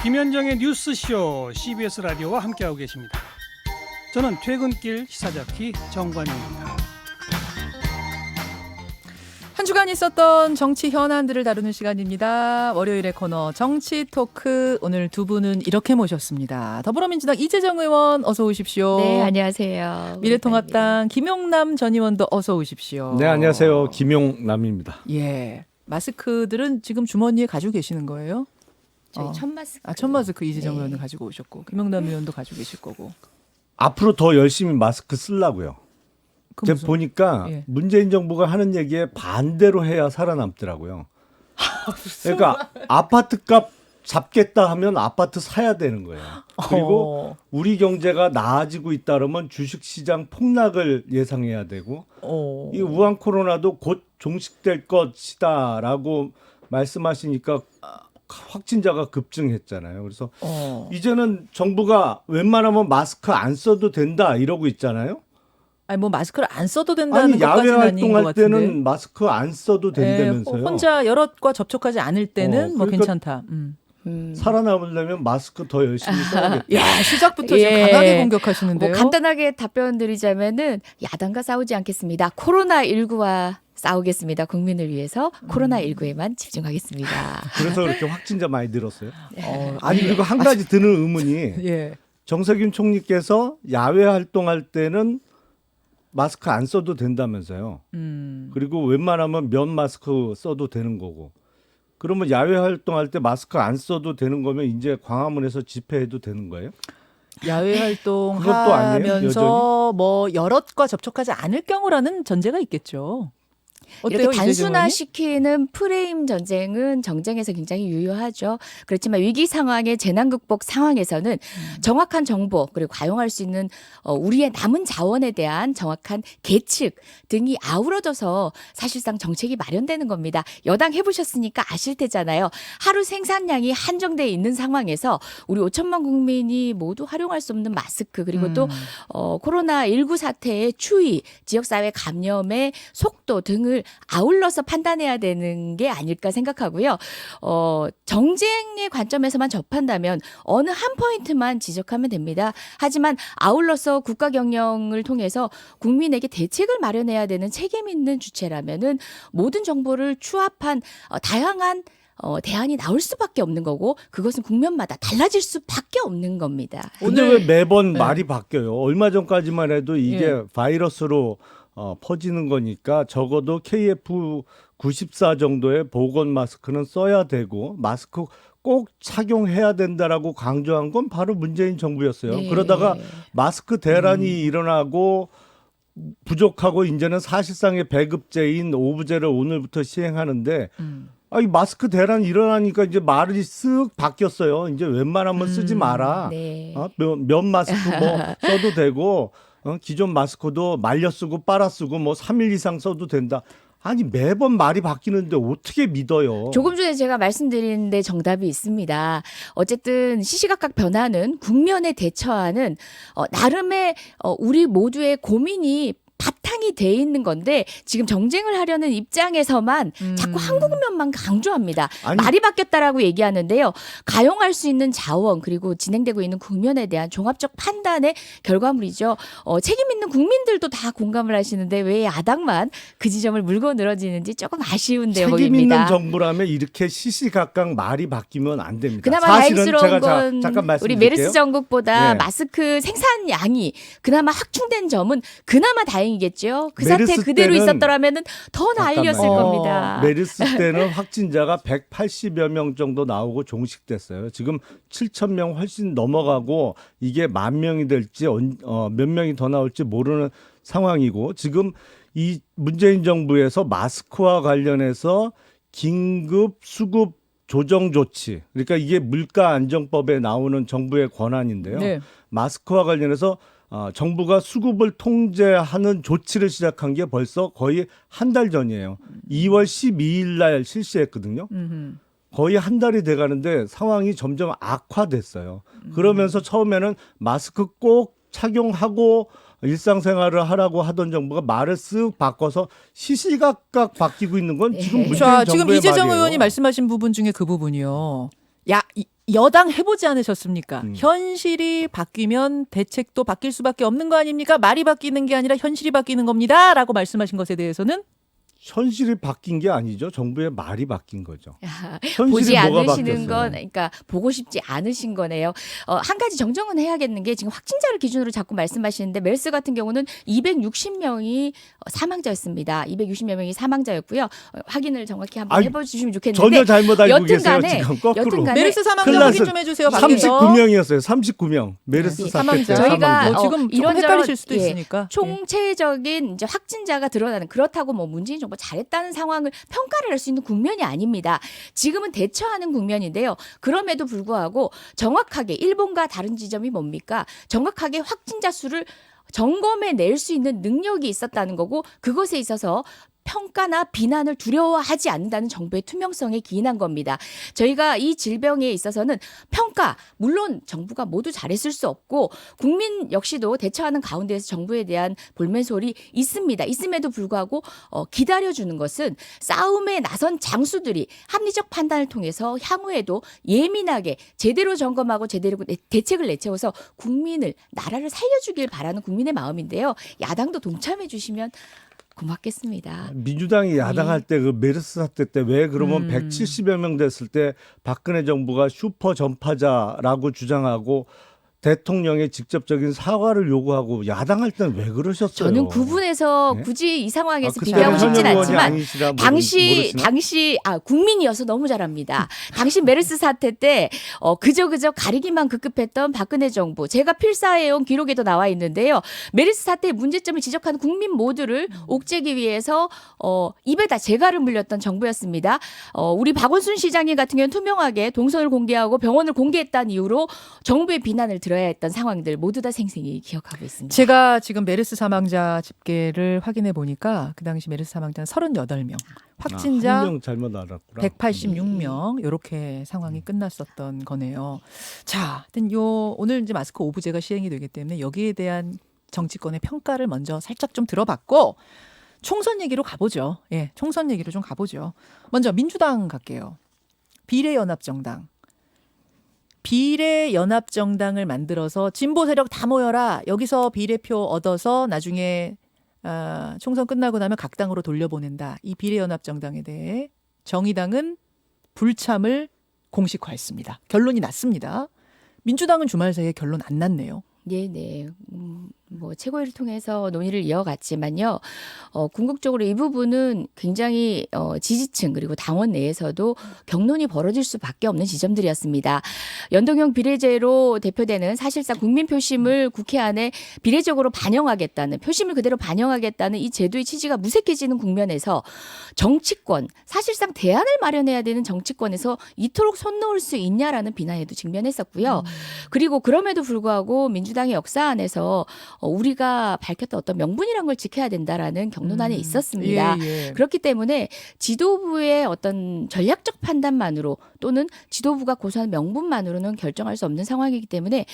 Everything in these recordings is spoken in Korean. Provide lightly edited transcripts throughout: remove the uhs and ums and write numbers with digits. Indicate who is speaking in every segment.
Speaker 1: 김현정의 뉴스쇼 CBS 라디오와 함께하고 계십니다. 저는 퇴근길 시사자키 정관용입니다.
Speaker 2: 한 주간 있었던 정치 현안들을 다루는 시간입니다. 월요일의 코너 정치 토크, 오늘 두 분은 이렇게 모셨습니다. 더불어민주당 이재정 의원 어서 오십시오.
Speaker 3: 네, 안녕하세요.
Speaker 2: 미래통합당 김용남 전 의원도 어서 오십시오.
Speaker 4: 네, 안녕하세요. 김용남입니다.
Speaker 2: 예, 마스크들은 지금 주머니에 가지고 계시는 거예요?
Speaker 3: 저희 첫 마스크.
Speaker 2: 첫 마스크 이재정
Speaker 3: 네.
Speaker 2: 의원은 가지고 오셨고 김용남 의원도 가지고 계실 거고.
Speaker 4: 앞으로 더 열심히 마스크 쓰려고요.
Speaker 2: 그
Speaker 4: 제가
Speaker 2: 무슨-
Speaker 4: 보니까
Speaker 2: 예.
Speaker 4: 문재인 정부가 하는 얘기에 반대로 해야 살아남더라고요. 그러니까 아파트값 잡겠다 하면 아파트 사야 되는 거예요. 그리고 우리 경제가 나아지고 있다 그러면 주식시장 폭락을 예상해야 되고 이 우한 코로나도 곧 종식될 것이다라고 말씀하시니까 확진자가 급증했잖아요. 그래서 이제는 정부가 웬만하면 마스크 안 써도 된다 이러고 있잖아요.
Speaker 2: 아니 뭐 마스크를 안 써도 된다는
Speaker 4: 아니 야외
Speaker 2: 것까지는 아닌 것
Speaker 4: 활동할
Speaker 2: 같은데.
Speaker 4: 때는 마스크 안 써도 된다면서요.
Speaker 2: 혼자 여럿과 접촉하지 않을 때는 뭐
Speaker 4: 그러니까
Speaker 2: 괜찮다.
Speaker 4: 살아남으려면 마스크 더 열심히 써야겠다.
Speaker 2: 야, 시작부터 지금
Speaker 3: 예.
Speaker 2: 강하게 공격하시는데요.
Speaker 3: 뭐 간단하게 답변 드리자면은 야당과 싸우지 않겠습니다. 코로나19와 싸우겠습니다. 국민을 위해서 코로나19에만 집중하겠습니다.
Speaker 4: 그래서 그렇게 확진자 많이 늘었어요.
Speaker 2: 어,
Speaker 4: 아니 그리고 한 가지 드는 의문이
Speaker 2: 예.
Speaker 4: 정세균 총리께서 야외 활동할 때는 마스크 안 써도 된다면서요. 그리고 웬만하면 면 마스크 써도 되는 거고. 그러면 야외 활동할 때 마스크 안 써도 되는 거면 이제 광화문에서 집회해도 되는 거예요?
Speaker 2: 야외
Speaker 4: 그것도 아니에요,
Speaker 2: 활동하면서 뭐 여럿과 접촉하지 않을 경우라는 전제가 있겠죠. 어때요,
Speaker 3: 이렇게
Speaker 2: 이재정 의원님?
Speaker 3: 단순화시키는 프레임 전쟁은 정쟁에서 굉장히 유효하죠. 그렇지만 위기 상황의 재난 극복 상황에서는 정확한 정보 그리고 과용할 수 있는 우리의 남은 자원에 대한 정확한 계측 등이 아우러져서 사실상 정책이 마련되는 겁니다. 여당 해보셨으니까 아실 테잖아요. 하루 생산량이 한정돼 있는 상황에서 우리 5천만 국민이 모두 활용할 수 없는 마스크 그리고 또 코로나19 사태의 추이, 지역사회 감염의 속도 등을 아울러서 판단해야 되는 게 아닐까 생각하고요. 정쟁의 관점에서만 접한다면 어느 한 포인트만 지적하면 됩니다. 하지만 아울러서 국가 경영을 통해서 국민에게 대책을 마련해야 되는 책임 있는 주체라면은 모든 정보를 추합한 다양한 대안이 나올 수밖에 없는 거고 그것은 국면마다 달라질 수밖에 없는 겁니다.
Speaker 4: 근데
Speaker 2: 오늘-
Speaker 4: 왜 매번
Speaker 2: 네.
Speaker 4: 말이 바뀌어요? 얼마 전까지만 해도 이게
Speaker 2: 예.
Speaker 4: 바이러스로 퍼지는 거니까 적어도 KF94 정도의 보건 마스크는 써야 되고 마스크 꼭 착용해야 된다라고 강조한 건 바로 문재인 정부였어요.
Speaker 3: 네.
Speaker 4: 그러다가 마스크 대란이 일어나고 부족하고 이제는 사실상의 배급제인 오브제를 오늘부터 시행하는데 이 마스크 대란 일어나니까 이제 말이 쓱 바뀌었어요. 이제 웬만하면 쓰지 마라.
Speaker 3: 네.
Speaker 4: 면 마스크 뭐 써도 되고 기존 마스크도 말려 쓰고 빨아 쓰고 뭐 3일 이상 써도 된다. 아니 매번 말이 바뀌는데 어떻게 믿어요?
Speaker 3: 조금 전에 제가 말씀드린 데 정답이 있습니다. 어쨌든 시시각각 변하는 국면에 대처하는 나름의 우리 모두의 고민이 바탕이 돼 있는 건데 지금 정쟁을 하려는 입장에서만 자꾸 한국면만 강조합니다.
Speaker 4: 아니-
Speaker 3: 말이 바뀌었다라고 얘기하는데요. 가용할 수 있는 자원 그리고 진행되고 있는 국면에 대한 종합적 판단의 결과물이죠. 책임 있는 국민들도 다 공감을 하시는데 왜 야당만 그 지점을 물고 늘어지는지 조금 아쉬운데요.
Speaker 4: 책임 있는
Speaker 3: 보입니다.
Speaker 4: 정부라면 이렇게 시시각각 말이 바뀌면 안 됩니다.
Speaker 3: 그나마
Speaker 4: 사실은
Speaker 3: 다행스러운
Speaker 4: 제가
Speaker 3: 건
Speaker 4: 잠깐
Speaker 3: 우리
Speaker 4: 말씀드릴게요.
Speaker 3: 메르스 전국보다
Speaker 4: 예.
Speaker 3: 마스크 생산량이 그나마 확충된 점은 그나마 다행이겠죠. 그 사태
Speaker 4: 메르스
Speaker 3: 그대로
Speaker 4: 때는-
Speaker 3: 있었더라면은 더 나을렸을
Speaker 4: 잠깐만요.
Speaker 3: 겁니다.
Speaker 4: 메르스 때는 확진자가 180여 명 정도 나오고 종식됐어요. 지금 7천 명 훨씬 넘어가고 이게 10,000명이 될지 몇 명이 더 나올지 모르는 상황이고 지금 이 문재인 정부에서 마스크와 관련해서 긴급 수급 조정 조치 그러니까 이게 물가 안정법에 나오는 정부의 권한인데요.
Speaker 2: 네.
Speaker 4: 마스크와 관련해서 정부가 수급을 통제하는 조치를 시작한 게 벌써 거의 한 달 전이에요. 2월 12일 날 실시했거든요. 거의 한 달이 돼가는데 상황이 점점 악화됐어요. 그러면서 처음에는 마스크 꼭 착용하고 일상생활을 하라고 하던 정부가 말을 쓱 바꿔서 시시각각 바뀌고 있는 건 지금 문재인
Speaker 2: 자,
Speaker 4: 정부의
Speaker 2: 지금 이재정
Speaker 4: 말이에요.
Speaker 2: 의원이 말씀하신 부분 중에 그 부분이요. 여당 해보지 않으셨습니까?
Speaker 4: 음.
Speaker 2: 현실이 바뀌면 대책도 바뀔 수밖에 없는 거 아닙니까? 말이 바뀌는 게 아니라 현실이 바뀌는 겁니다. 라고 말씀하신 것에 대해서는
Speaker 4: 현실이 바뀐 게 아니죠. 정부의 말이 바뀐 거죠.
Speaker 3: 보지
Speaker 4: 현실이 뭐가
Speaker 3: 않으시는
Speaker 4: 바뀌었어요?
Speaker 3: 건, 그러니까 보고 싶지 않으신 거네요. 한 가지 정정은 해야겠는 게 지금 확진자를 기준으로 자꾸 말씀하시는데 메르스 같은 경우는 260명이 사망자였습니다. 260명이 사망자였고요. 확인을 정확히 한번
Speaker 4: 아니,
Speaker 3: 해보시면 좋겠는데
Speaker 4: 전혀 잘못 알고 계세요.
Speaker 3: 여튼간에-
Speaker 4: 지금 거꾸로.
Speaker 3: 여튼간에
Speaker 2: 메르스
Speaker 4: 큰일
Speaker 2: 사망자 확인 좀 해주세요. 밖에서.
Speaker 4: 39명이었어요. 39명. 메르스
Speaker 2: 네,
Speaker 4: 사태
Speaker 2: 사망자.
Speaker 4: 때
Speaker 3: 저희가
Speaker 4: 사망자.
Speaker 2: 뭐 지금 조금
Speaker 3: 이런저런-
Speaker 2: 헷갈리실 수도
Speaker 3: 예,
Speaker 2: 있으니까. 예.
Speaker 3: 총체적인 이제 확진자가 드러나는 그렇다고 뭐 문재인 정부 잘했다는 상황을 평가를 할 수 있는 국면이 아닙니다. 지금은 대처하는 국면인데요. 그럼에도 불구하고 정확하게 일본과 다른 지점이 뭡니까? 정확하게 확진자 수를 점검해 낼 수 있는 능력이 있었다는 거고 그것에 있어서 평가나 비난을 두려워하지 않는다는 정부의 투명성에 기인한 겁니다. 저희가 이 질병에 있어서는 평가, 물론 정부가 모두 잘했을 수 없고 국민 역시도 대처하는 가운데에서 정부에 대한 볼멘소리 있습니다. 있음에도 불구하고 기다려주는 것은 싸움에 나선 장수들이 합리적 판단을 통해서 향후에도 예민하게 제대로 점검하고 제대로 대책을 내세워서 국민을, 나라를 살려주길 바라는 국민의 마음인데요. 야당도 동참해 주시면 고맙겠습니다.
Speaker 4: 민주당이 야당할 때 그 메르스 사태 때 왜 그러면 170여 명 됐을 때 박근혜 정부가 슈퍼 전파자라고 주장하고 대통령의 직접적인 사과를 요구하고 야당할 때는 왜 그러셨어요?
Speaker 3: 저는 구분해서
Speaker 4: 네?
Speaker 3: 굳이 이 상황에서
Speaker 4: 그때는
Speaker 3: 비교하고 싶진
Speaker 4: 현역 의원이
Speaker 3: 않지만
Speaker 4: 아니시라
Speaker 3: 당시 국민이어서 너무 잘합니다. 당시 메르스 사태 때 그저 가리기만 급급했던 박근혜 정부, 제가 필사해온 기록에도 나와 있는데요. 메르스 사태의 문제점을 지적하는 국민 모두를 옥죄기 위해서 입에다 재갈을 물렸던 정부였습니다. 우리 박원순 시장님 같은 경우는 투명하게 동선을 공개하고 병원을 공개했다는 이유로 정부의 비난을 들어야 했던 상황들 모두 다 생생히 기억하고 있습니다.
Speaker 2: 제가 지금 메르스 사망자 집계를 확인해 보니까 그 당시 메르스 사망자는 38명, 확진자
Speaker 4: 한명 잘못 알았구나.
Speaker 2: 186명 이렇게 상황이 끝났었던 거네요. 자, 하여튼 오늘 이제 마스크 오부제가 시행이 되기 때문에 여기에 대한 정치권의 평가를 먼저 살짝 좀 들어봤고 총선 얘기로 가보죠. 예, 총선 얘기로 좀 가보죠. 먼저 민주당 갈게요. 비례연합정당. 비례연합정당을 만들어서 진보 세력 다 모여라. 여기서 비례표 얻어서 나중에 총선 끝나고 나면 각 당으로 돌려보낸다. 이 비례연합정당에 대해 정의당은 불참을 공식화했습니다. 결론이 났습니다. 민주당은 주말 사이에 결론 안 났네요.
Speaker 3: 네네. 뭐 최고위를 통해서 논의를 이어갔지만요. 궁극적으로 이 부분은 굉장히 지지층 그리고 당원 내에서도 격론이 벌어질 수밖에 없는 지점들이었습니다. 연동형 비례제로 대표되는 사실상 국민 표심을 국회 안에 비례적으로 반영하겠다는, 표심을 그대로 반영하겠다는 이 제도의 취지가 무색해지는 국면에서 정치권, 사실상 대안을 마련해야 되는 정치권에서 이토록 손 놓을 수 있냐라는 비난에도 직면했었고요. 그리고 그럼에도 불구하고 민주당의 역사 안에서 우리가 밝혔던 어떤 명분이란 걸 지켜야 된다라는 경론안에 있었습니다.
Speaker 2: 예, 예.
Speaker 3: 그렇기 때문에 지도부의 어떤 전략적 판단만으로 또는 지도부가 고수한 명분만으로는 결정할 수 없는 상황이기 때문에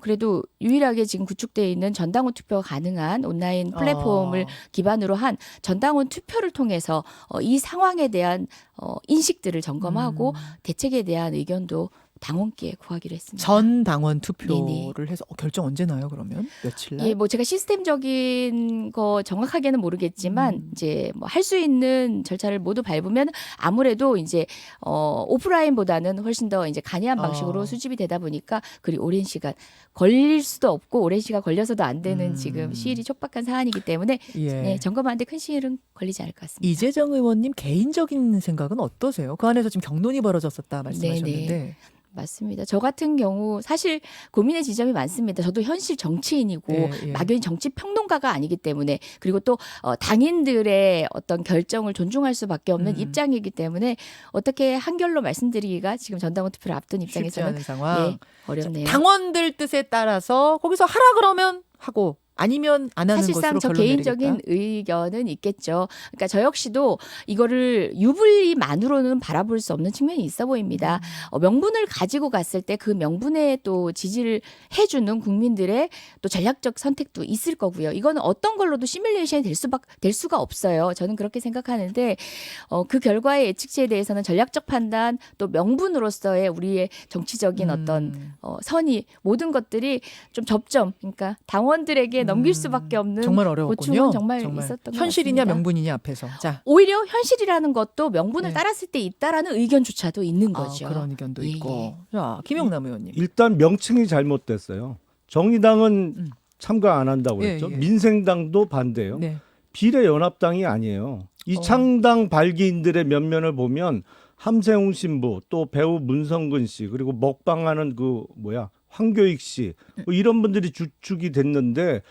Speaker 3: 그래도 유일하게 지금 구축되어 있는 전당원 투표가 가능한 온라인 플랫폼을 기반으로 한 전당원 투표를 통해서 이 상황에 대한 인식들을 점검하고 대책에 대한 의견도 당원께 구하기로 했습니다.
Speaker 2: 전 당원 투표를
Speaker 3: 네네.
Speaker 2: 해서 결정 언제 나요? 그러면 며칠 날?
Speaker 3: 예, 뭐 제가 시스템적인 거 정확하게는 모르겠지만 이제 뭐 할 수 있는 절차를 모두 밟으면 아무래도 이제 오프라인보다는 훨씬 더 이제 간이한 방식으로 수집이 되다 보니까 그리 오랜 시간 걸릴 수도 없고 오랜 시간 걸려서도 안 되는 지금 시일이 촉박한 사안이기 때문에
Speaker 2: 예.
Speaker 3: 네, 점검하는데 큰 시일은 걸리지 않을 것 같습니다.
Speaker 2: 이재정 의원님 개인적인 생각은 어떠세요? 그 안에서 지금 격론이 벌어졌었다 말씀하셨는데.
Speaker 3: 네네. 맞습니다. 저 같은 경우 사실 고민의 지점이 많습니다. 저도 현실 정치인이고
Speaker 2: 예, 예.
Speaker 3: 막연히 정치 평론가가 아니기 때문에 그리고 또 당인들의 어떤 결정을 존중할 수밖에 없는 입장이기 때문에 어떻게 한결로 말씀드리기가 지금 전당원 투표를 앞둔
Speaker 2: 쉽지
Speaker 3: 입장에서는
Speaker 2: 않은 상황.
Speaker 3: 네, 어렵네요.
Speaker 2: 당원들 뜻에 따라서 거기서 하라 그러면 하고 아니면 안 하는
Speaker 3: 사실상
Speaker 2: 것으로
Speaker 3: 저
Speaker 2: 결론
Speaker 3: 개인적인
Speaker 2: 내리겠다?
Speaker 3: 의견은 있겠죠. 그러니까 저 역시도 이거를 유불리만으로는 바라볼 수 없는 측면이 있어 보입니다. 명분을 가지고 갔을 때 그 명분에 또 지지를 해주는 국민들의 또 전략적 선택도 있을 거고요. 이거는 어떤 걸로도 시뮬레이션이 될 수가 없어요. 저는 그렇게 생각하는데 그 결과의 예측치에 대해서는 전략적 판단 또 명분으로서의 우리의 정치적인 어떤 선의 모든 것들이 좀 접점, 그러니까 당원들에게 넘길 수밖에 없는
Speaker 2: 정말 어려웠군요.
Speaker 3: 고충은 정말 있었던 것
Speaker 2: 현실이냐
Speaker 3: 같습니다.
Speaker 2: 명분이냐 앞에서. 자,
Speaker 3: 오히려 현실이라는 것도 명분을
Speaker 2: 네.
Speaker 3: 따랐을 때 있다라는 의견조차도 있는 거죠.
Speaker 2: 그런 의견도
Speaker 3: 예,
Speaker 2: 있고. 자, 김영남 의원님.
Speaker 4: 일단 명칭이 잘못됐어요. 정의당은 참가 안 한다고
Speaker 2: 예,
Speaker 4: 했죠.
Speaker 2: 예.
Speaker 4: 민생당도 반대요.
Speaker 2: 네.
Speaker 4: 비례연합당이 아니에요. 이 창당 발기인들의 면면을 보면 함세웅 신부, 또 배우 문성근 씨, 그리고 먹방하는 황교익 씨, 뭐 이런 분들이 주축이 됐는데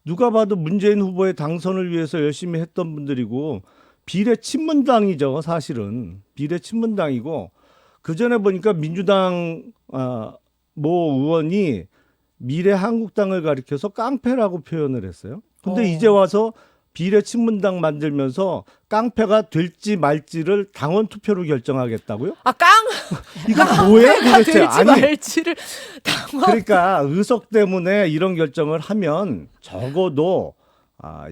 Speaker 4: 누가 봐도 문재인 후보의 당선을 위해서 열심히 했던 분들이고 비례 친문당이죠. 사실은 비례 친문당이고 그 전에 보니까 민주당 모 의원이 미래한국당을 가리켜서 깡패라고 표현을 했어요. 근데 이제 와서 비례 친문당 만들면서 깡패가 될지 말지를 당원 투표로 결정하겠다고요? 이거 뭐예요 도대체?
Speaker 2: 될지 말지를 당원.
Speaker 4: 그러니까 의석 때문에 이런 결정을 하면 적어도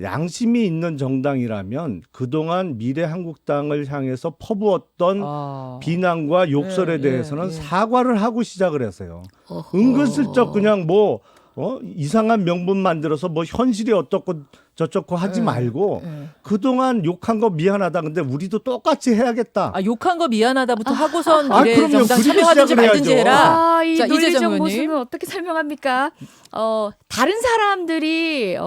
Speaker 4: 양심이 있는 정당이라면 그동안 미래한국당을 향해서 퍼부었던 비난과 욕설에
Speaker 2: 예,
Speaker 4: 대해서는
Speaker 2: 예.
Speaker 4: 사과를 하고 시작을 했어요.
Speaker 3: 어허.
Speaker 4: 은근슬쩍 그냥 이상한 명분 만들어서 현실이 어떻고 저쩌고 하지 말고 그동안 욕한 거 미안하다. 근데 우리도 똑같이 해야겠다.
Speaker 2: 욕한 거 미안하다부터 하고선
Speaker 4: 그럼요.
Speaker 2: 미래정당
Speaker 4: 그리고
Speaker 2: 참여하든지
Speaker 4: 시작을
Speaker 2: 말든지
Speaker 4: 해야죠.
Speaker 2: 해라.
Speaker 3: 이
Speaker 2: 자, 이재정
Speaker 3: 논리적
Speaker 2: 의원님.
Speaker 3: 모순은 어떻게 설명합니까? 다른 사람들이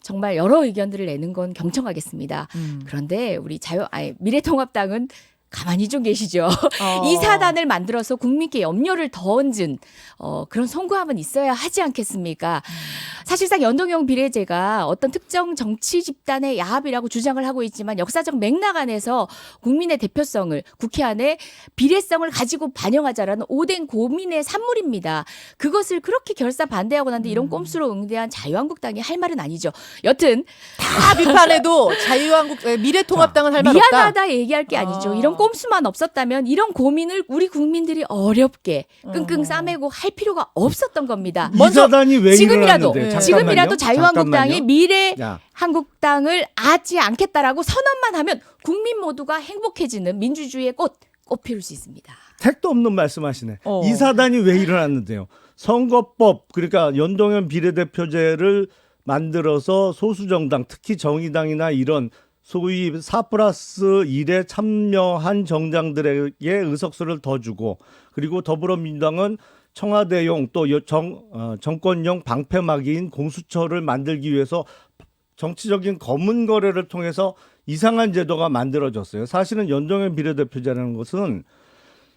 Speaker 3: 정말 여러 의견들을 내는 건 경청하겠습니다. 그런데 우리 미래통합당은 가만히 좀 계시죠. 이 사단을 만들어서 국민께 염려를 더 얹은 그런 송구함은 있어야 하지 않겠습니까? 사실상 연동형 비례제가 어떤 특정 정치 집단의 야합이라고 주장을 하고 있지만 역사적 맥락 안에서 국민의 대표성을 국회 안에 비례성을 가지고 반영하자라는 오랜 고민의 산물입니다. 그것을 그렇게 결사 반대하고 난데 이런 꼼수로 응대한 자유한국당이 할 말은 아니죠. 여튼
Speaker 2: 다 비판해도 미래통합당은 할 말 없다.
Speaker 3: 미안하다 얘기할 게 아니죠. 이런 꼼수만 없었다면 이런 고민을 우리 국민들이 어렵게 끙끙 싸매고 할 필요가 없었던 겁니다.
Speaker 4: 이 사단이 왜
Speaker 3: 지금이라도
Speaker 4: 일어났는데?
Speaker 3: 지금이라도 자유한국당이
Speaker 4: 잠깐만요.
Speaker 3: 미래
Speaker 4: 야.
Speaker 3: 한국당을 하지 않겠다라고 선언만 하면 국민 모두가 행복해지는 민주주의의 꽃 피울 수 있습니다.
Speaker 4: 택도 없는 말씀하시네. 이 사단이 왜 일어났는데요? 선거법, 그러니까 연동형 비례대표제를 만들어서 소수정당, 특히 정의당이나 이런 소위 4+1에 참여한 정당들에게 의석수를 더 주고, 그리고 더불어민주당은 청와대용 또 정권용 방패막이인 공수처를 만들기 위해서 정치적인 검은 거래를 통해서 이상한 제도가 만들어졌어요. 사실은 연동형 비례대표제라는 것은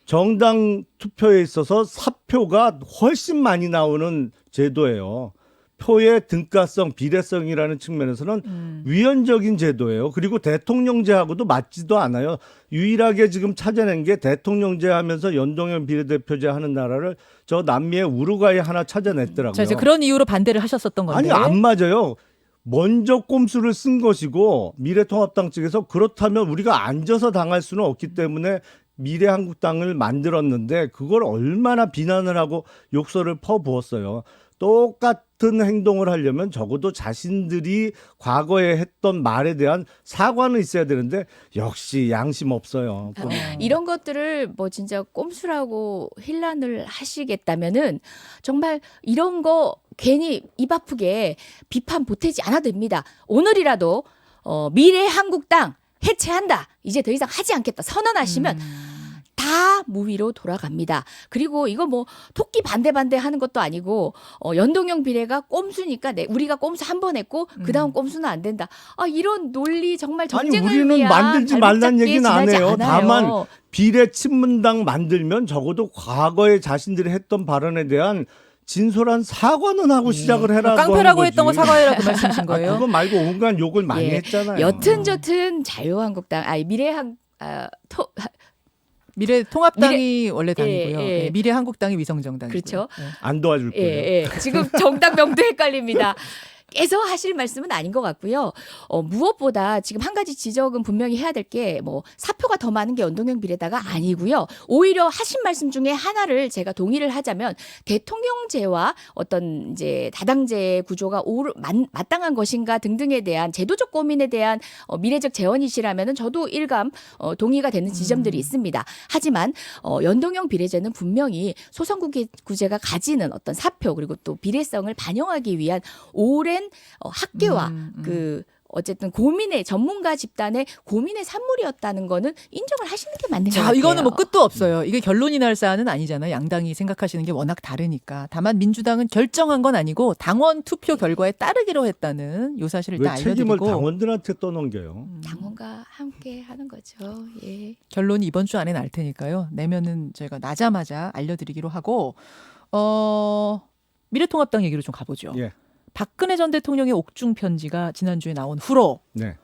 Speaker 4: 정당 투표에 있어서 사표가 훨씬 많이 나오는 제도예요. 표의 등가성, 비례성이라는 측면에서는 위헌적인 제도예요. 그리고 대통령제하고도 맞지도 않아요. 유일하게 지금 찾아낸 게 대통령제 하면서 연동형 비례대표제 하는 나라를 저 남미의 우루과이 하나 찾아냈더라고요.
Speaker 2: 자, 이제 그런 이유로 반대를 하셨었던 건데.
Speaker 4: 아니, 안 맞아요. 먼저 꼼수를 쓴 것이고 미래통합당 측에서 그렇다면 우리가 앉아서 당할 수는 없기 때문에 미래한국당을 만들었는데 그걸 얼마나 비난을 하고 욕설을 퍼부었어요. 똑같은 행동을 하려면 적어도 자신들이 과거에 했던 말에 대한 사과는 있어야 되는데 역시 양심 없어요.
Speaker 3: 이런 것들을 진짜 꼼수라고 힐난을 하시겠다면은 정말 이런 거 괜히 입 아프게 비판 보태지 않아도 됩니다. 오늘이라도 미래한국당 해체한다. 이제 더 이상 하지 않겠다. 선언하시면 다 무위로 돌아갑니다. 그리고 이거 토끼 반대 하는 것도 아니고 연동형 비례가 꼼수니까 우리가 꼼수 한 번 했고 그다음 꼼수는 안 된다. 이런 논리 정말 정쟁을
Speaker 4: 아니 우리는
Speaker 3: 위한
Speaker 4: 만들지 말란 얘기는 안
Speaker 3: 지나지
Speaker 4: 해요.
Speaker 3: 않아요.
Speaker 4: 다만 비례 친문당 만들면 적어도 과거에 자신들이 했던 발언에 대한 진솔한 사과는 하고 시작을 해라고
Speaker 2: 깡패라고
Speaker 4: 하는
Speaker 2: 했던 거
Speaker 4: 거지.
Speaker 2: 사과해라 그 말씀이신 거예요?
Speaker 4: 그거 말고 온갖 욕을 많이
Speaker 3: 예.
Speaker 4: 했잖아요.
Speaker 3: 여튼저튼 자유한국당
Speaker 2: 미래통합당이 원래 당이고요.
Speaker 3: 예.
Speaker 2: 네, 미래한국당이 위성정당이고요.
Speaker 3: 그렇죠.
Speaker 2: 네.
Speaker 4: 안 도와줄 거예요.
Speaker 3: 지금 정당 명도 헷갈립니다. 깨서 하실 말씀은 아닌 것 같고요. 무엇보다 지금 한 가지 지적은 분명히 해야 될 게 뭐 사표가 더 많은 게 연동형 비례다가 아니고요. 오히려 하신 말씀 중에 하나를 제가 동의를 하자면 대통령제와 어떤 이제 다당제 구조가 마땅한 것인가 등등에 대한 제도적 고민에 대한 미래적 재원이시라면은 저도 일감 동의가 되는 지점들이 있습니다. 하지만 연동형 비례제는 분명히 소선구제가 가지는 어떤 사표 그리고 또 비례성을 반영하기 위한 오랜 학계와 그 어쨌든 고민의 전문가 집단의 고민의 산물이었다는 거는 인정을 하시는 게 맞는 것
Speaker 2: 자,
Speaker 3: 같아요.
Speaker 2: 이거는 뭐 끝도 없어요. 이게 결론이 날 사안은 아니잖아요. 양당이 생각하시는 게 워낙 다르니까. 다만 민주당은 결정한 건 아니고 당원 투표 결과에 따르기로 했다는 요 사실을
Speaker 4: 왜
Speaker 2: 일단
Speaker 4: 책임을
Speaker 2: 알려드리고
Speaker 4: 당원들한테 떠넘겨요?
Speaker 3: 당원과 함께 하는 거죠. 예.
Speaker 2: 결론이 이번 주 안에 날 테니까요. 내면은 저희가 나자마자 알려드리기로 하고 미래통합당 얘기로 좀 가보죠.
Speaker 4: 예.
Speaker 2: 박근혜 전 대통령의 옥중 편지가 지난주에 나온 후로
Speaker 4: 네.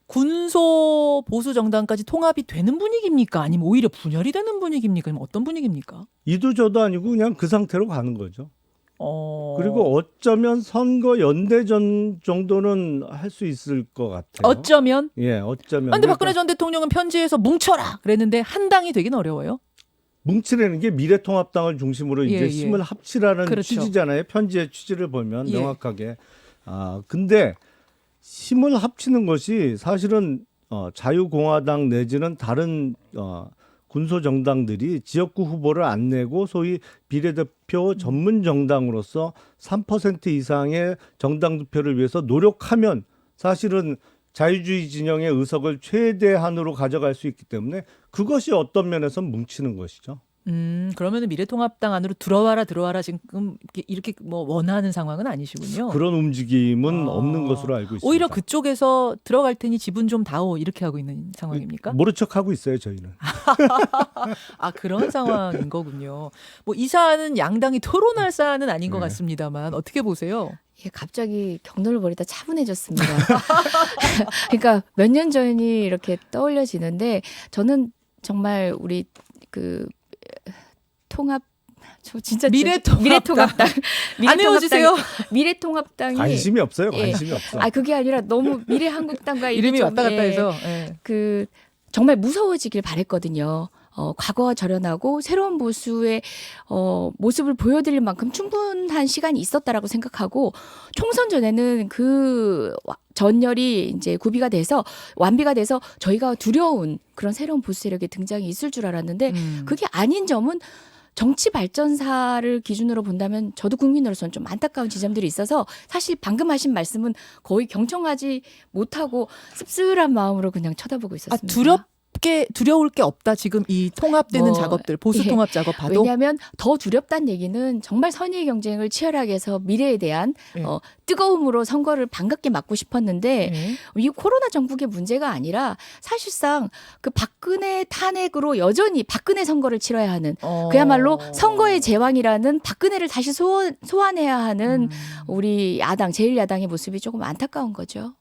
Speaker 2: 군소 보수 정당까지 통합이 되는 분위기입니까? 아니면 오히려 분열이 되는 분위기입니까? 아니면 어떤 분위기입니까?
Speaker 4: 이도 저도 아니고 그냥 그 상태로 가는 거죠.
Speaker 2: 어...
Speaker 4: 그리고 어쩌면 선거 연대전 정도는 할 수 있을 것 같아요.
Speaker 2: 어쩌면?
Speaker 4: 예, 어쩌면.
Speaker 2: 근데 박근혜 전 대통령은 편지에서 뭉쳐라 그랬는데 한 당이 되긴 어려워요.
Speaker 4: 뭉치라는 게 미래통합당을 중심으로
Speaker 2: 예,
Speaker 4: 이제
Speaker 2: 예.
Speaker 4: 힘을 합치라는
Speaker 2: 그렇죠.
Speaker 4: 취지잖아요. 편지의 취지를 보면
Speaker 2: 예.
Speaker 4: 명확하게. 근데 힘을 합치는 것이 사실은 자유공화당 내지는 다른 군소 정당들이 지역구 후보를 안 내고 소위 비례대표 전문 정당으로서 3% 이상의 정당 득표를 위해서 노력하면 사실은 자유주의 진영의 의석을 최대한으로 가져갈 수 있기 때문에 그것이 어떤 면에서 뭉치는 것이죠.
Speaker 2: 그러면은 미래통합당 안으로 들어와라 지금 이렇게 뭐 원하는 상황은 아니시군요.
Speaker 4: 그런 움직임은 없는 것으로 알고 있습니다.
Speaker 2: 오히려 그쪽에서 들어갈 테니 지분 좀 다오 이렇게 하고 있는 상황입니까?
Speaker 4: 모른 척하고 있어요, 저희는.
Speaker 2: 그런 상황인 거군요. 뭐 이 사안은 양당이 토론할 사안은 아닌 것
Speaker 4: 네.
Speaker 2: 같습니다만 어떻게 보세요?
Speaker 3: 예, 갑자기 경로를 벌이다 차분해졌습니다. 그러니까 몇 년 전이 이렇게 떠올려지는데 저는 정말 우리 그 통합 저 진짜 미래통합당
Speaker 2: 안 헤어지세요.
Speaker 3: 미래통합당이
Speaker 4: 관심이 없어요.
Speaker 3: 예.
Speaker 4: 관심이 없어.
Speaker 3: 그게 아니라 너무 미래한국당과
Speaker 2: 이름이
Speaker 3: 좀,
Speaker 2: 왔다 갔다
Speaker 3: 예,
Speaker 2: 해서 예.
Speaker 3: 그 정말 무서워지길 바랬거든요. 과거와 절연하고 새로운 보수의 모습을 보여드릴 만큼 충분한 시간이 있었다라고 생각하고 총선 전에는 그 전열이 이제 구비가 돼서 완비가 돼서 저희가 두려운 그런 새로운 보수 세력의 등장이 있을 줄 알았는데 그게 아닌 점은 정치 발전사를 기준으로 본다면 저도 국민으로서는 좀 안타까운 지점들이 있어서 사실 방금 하신 말씀은 거의 경청하지 못하고 씁쓸한 마음으로 그냥 쳐다보고 있었습니다.
Speaker 2: 두려울 게 없다. 지금 이 통합되는
Speaker 3: 뭐,
Speaker 2: 작업들, 보수
Speaker 3: 예.
Speaker 2: 통합 작업 봐도.
Speaker 3: 왜냐하면 더 두렵다는 얘기는 정말 선의의 경쟁을 치열하게 해서 미래에 대한
Speaker 2: 예.
Speaker 3: 뜨거움으로 선거를 반갑게 맞고 싶었는데
Speaker 2: 예.
Speaker 3: 이 코로나 정국의 문제가 아니라 사실상 그 박근혜 탄핵으로 여전히 박근혜 선거를 치러야 하는 그야말로 선거의 제왕이라는 박근혜를 다시 소환해야 하는 우리 야당 제1야당의 모습이 조금 안타까운 거죠.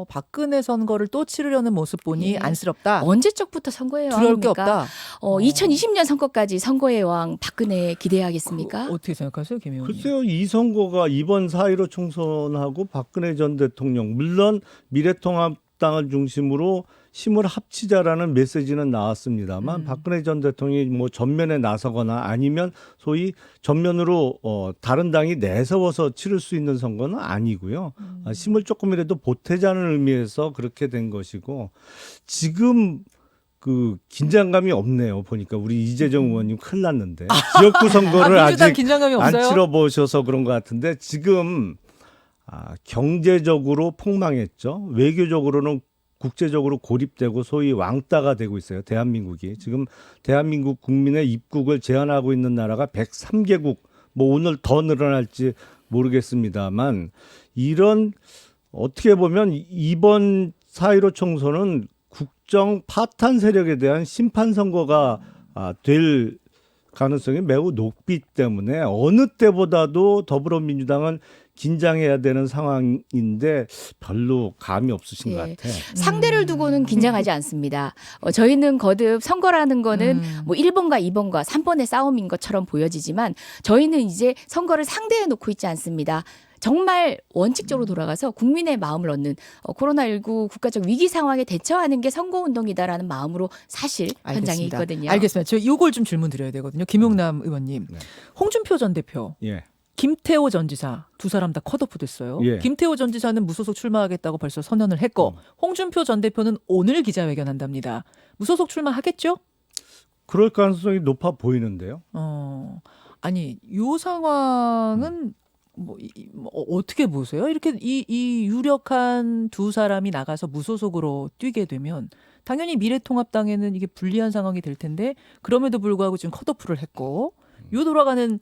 Speaker 2: 박근혜 선거를 또 치르려는 모습 보니
Speaker 3: 예.
Speaker 2: 안쓰럽다.
Speaker 3: 언제적부터 선거의
Speaker 2: 두려울 게
Speaker 3: 왕입니까?
Speaker 2: 없다.
Speaker 3: 2020년 선거까지 선거의 왕 박근혜 기대하겠습니까?
Speaker 2: 어떻게 생각하세요, 김 의원님?
Speaker 4: 글쎄요, 이 선거가 이번 4.15 총선하고 박근혜 전 대통령, 물론 미래통합당을 중심으로 힘을 합치자라는 메시지는 나왔습니다만 박근혜 전 대통령이 뭐 전면에 나서거나 아니면 소위 전면으로 다른 당이 내세워서 치를 수 있는 선거는 아니고요. 힘을 조금이라도 보태자는 의미에서 그렇게 된 것이고 지금 그 긴장감이 없네요. 보니까 우리 이재정 의원님 큰일 났는데 지역구 선거를
Speaker 2: 민주당
Speaker 4: 아직
Speaker 2: 긴장감이
Speaker 4: 안
Speaker 2: 없어요?
Speaker 4: 치러보셔서 그런 것 같은데 지금 경제적으로 폭망했죠. 외교적으로는 국제적으로 고립되고 소위 왕따가 되고 있어요. 대한민국이. 지금 대한민국 국민의 입국을 제한하고 있는 나라가 103개국, 뭐 오늘 더 늘어날지 모르겠습니다만 이런 어떻게 보면 이번 4.15 총선은 국정 파탄 세력에 대한 심판 선거가 될 가능성이 매우 높기 때문에 어느 때보다도 더불어민주당은 긴장해야 되는 상황인데 별로 감이 없으신 것
Speaker 3: 예.
Speaker 4: 같아요.
Speaker 3: 상대를 두고는 긴장하지 않습니다. 저희는 거듭 선거라는 거는 뭐 1번과 2번과 3번의 싸움인 것처럼 보여지지만 저희는 이제 선거를 상대해 놓고 있지 않습니다. 정말 원칙적으로 돌아가서 국민의 마음을 얻는 코로나19 국가적 위기 상황에 대처하는 게 선거운동이다라는 마음으로 사실 현장에
Speaker 2: 알겠습니다.
Speaker 3: 있거든요.
Speaker 2: 알겠습니다. 저 이걸 좀 질문 드려야 되거든요. 김용남 의원님.
Speaker 4: 네.
Speaker 2: 홍준표 전 대표.
Speaker 4: 예.
Speaker 2: 김태호 전 지사 두 사람 다 컷오프 됐어요.
Speaker 4: 예.
Speaker 2: 김태호 전 지사는 무소속 출마하겠다고 벌써 선언을 했고 홍준표 전 대표는 오늘 기자회견한답니다. 무소속 출마하겠죠?
Speaker 4: 그럴 가능성이 높아 보이는데요.
Speaker 2: 아니 요 상황은 뭐 어떻게 보세요? 이렇게 이 유력한 두 사람이 나가서 무소속으로 뛰게 되면 당연히 미래통합당에는 이게 불리한 상황이 될 텐데 그럼에도 불구하고 지금 컷오프를 했고 요 돌아가는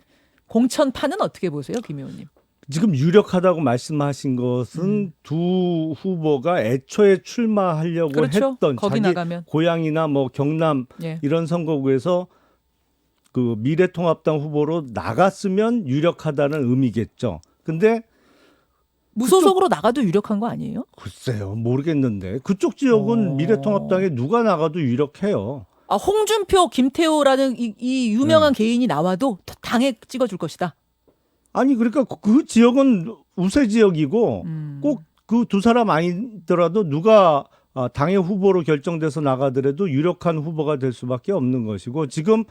Speaker 2: 공천판은 어떻게 보세요, 김 의원님?
Speaker 4: 지금 유력하다고 말씀하신 것은 두 후보가 애초에 출마하려고
Speaker 2: 그렇죠.
Speaker 4: 했던
Speaker 2: 거기
Speaker 4: 자기
Speaker 2: 나가면.
Speaker 4: 고향이나 뭐 경남
Speaker 2: 예.
Speaker 4: 이런 선거구에서 그 미래통합당 후보로 나갔으면 유력하다는 의미겠죠. 근데
Speaker 2: 무소속으로 나가도 유력한 거 아니에요?
Speaker 4: 글쎄요, 모르겠는데 그쪽 지역은 미래통합당에 누가 나가도 유력해요.
Speaker 2: 아, 홍준표, 김태호라는 이 유명한 개인이 나와도 당에 찍어줄 것이다.
Speaker 4: 아니 그러니까 그 지역은 우세 지역이고 꼭 그 두 사람 아니더라도 누가 당의 후보로 결정돼서 나가더라도 유력한 후보가 될 수밖에 없는 것이고 지금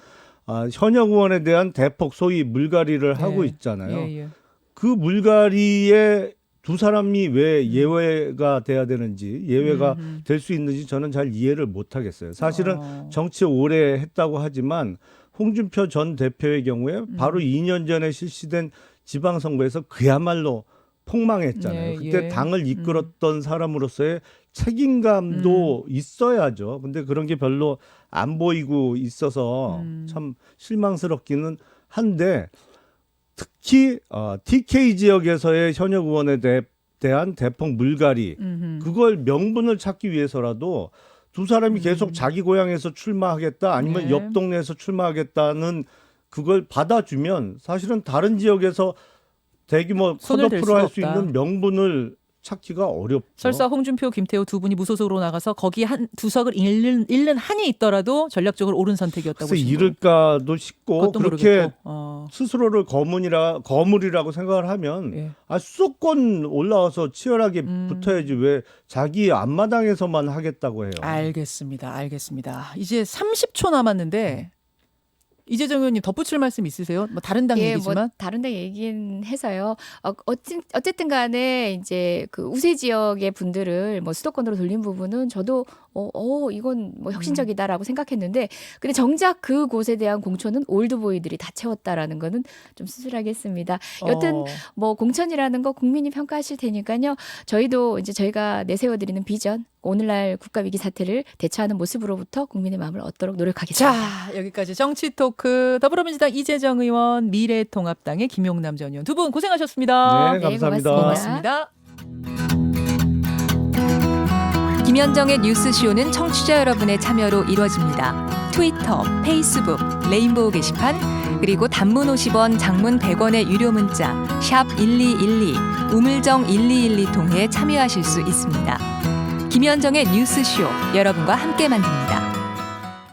Speaker 4: 현역 의원에 대한 대폭 소위 물갈이를 하고 있잖아요.
Speaker 2: 예.
Speaker 4: 그 물갈이에 두 사람이 왜 예외가 돼야 되는지 예외가 될 수 있는지 저는 잘 이해를 못 하겠어요. 사실은 정치 오래 했다고 하지만 홍준표 전 대표의 경우에 바로 2년 전에 실시된 지방선거에서 그야말로 폭망했잖아요.
Speaker 2: 예,
Speaker 4: 그때
Speaker 2: 예.
Speaker 4: 당을 이끌었던 사람으로서의 책임감도 있어야죠. 근데 그런 게 별로 안 보이고 있어서 참 실망스럽기는 한데 특히 TK 지역에서의 현역 의원에 대한 대폭 물갈이 그걸 명분을 찾기 위해서라도 두 사람이 계속 자기 고향에서 출마하겠다 아니면
Speaker 2: 네.
Speaker 4: 옆 동네에서 출마하겠다는 그걸 받아주면 사실은 다른 지역에서 대규모
Speaker 2: 손을 댈
Speaker 4: 컷오프를 할 수
Speaker 2: 수가 없다.
Speaker 4: 있는 명분을 찾기가 어렵죠.
Speaker 2: 설사 홍준표, 김태호 두 분이 무소속으로 나가서 거기 한 두석을 잃는 한이 있더라도 전략적으로 옳은 선택이었다고
Speaker 4: 글쎄
Speaker 2: 보시는
Speaker 4: 잃을까도 싶고
Speaker 2: 그것도
Speaker 4: 그렇게
Speaker 2: 모르겠고.
Speaker 4: 스스로를 거물이라고 생각을 하면
Speaker 2: 예.
Speaker 4: 수도권 올라와서 치열하게 붙어야지 왜 자기 앞마당에서만 하겠다고 해요.
Speaker 2: 알겠습니다. 이제 30초 남았는데 이재정 의원님 덧붙일 말씀 있으세요? 뭐 다른 당 얘기지만.
Speaker 3: 뭐 다른 데 얘기는 해서요. 어쨌든 간에 이제 그 우세 지역의 분들을 뭐 수도권으로 돌린 부분은 저도 이건 뭐 혁신적이다라고 생각했는데 근데 정작 그곳에 대한 공천은 올드보이들이 다 채웠다라는 거는 좀 씁쓸하겠습니다. 여튼 뭐 공천이라는 거 국민이 평가하실 테니까요. 저희도 이제 저희가 내세워드리는 비전 오늘날 국가위기 사태를 대처하는 모습으로부터 국민의 마음을 얻도록 노력하겠습니다.
Speaker 2: 자, 여기까지 정치 토크 더불어민주당 이재정 의원, 미래통합당의 김용남 전 의원 두 분 고생하셨습니다.
Speaker 4: 네, 감사합니다.
Speaker 3: 고맙습니다.
Speaker 5: 김현정의 뉴스쇼는 청취자 여러분의 참여로 이루어집니다. 트위터, 페이스북, 레인보우 게시판, 그리고 단문 50원, 장문 100원의 유료 문자 샵 1212, 우물정 1212 통해 참여하실 수 있습니다. 김현정의 뉴스쇼 여러분과 함께 만듭니다.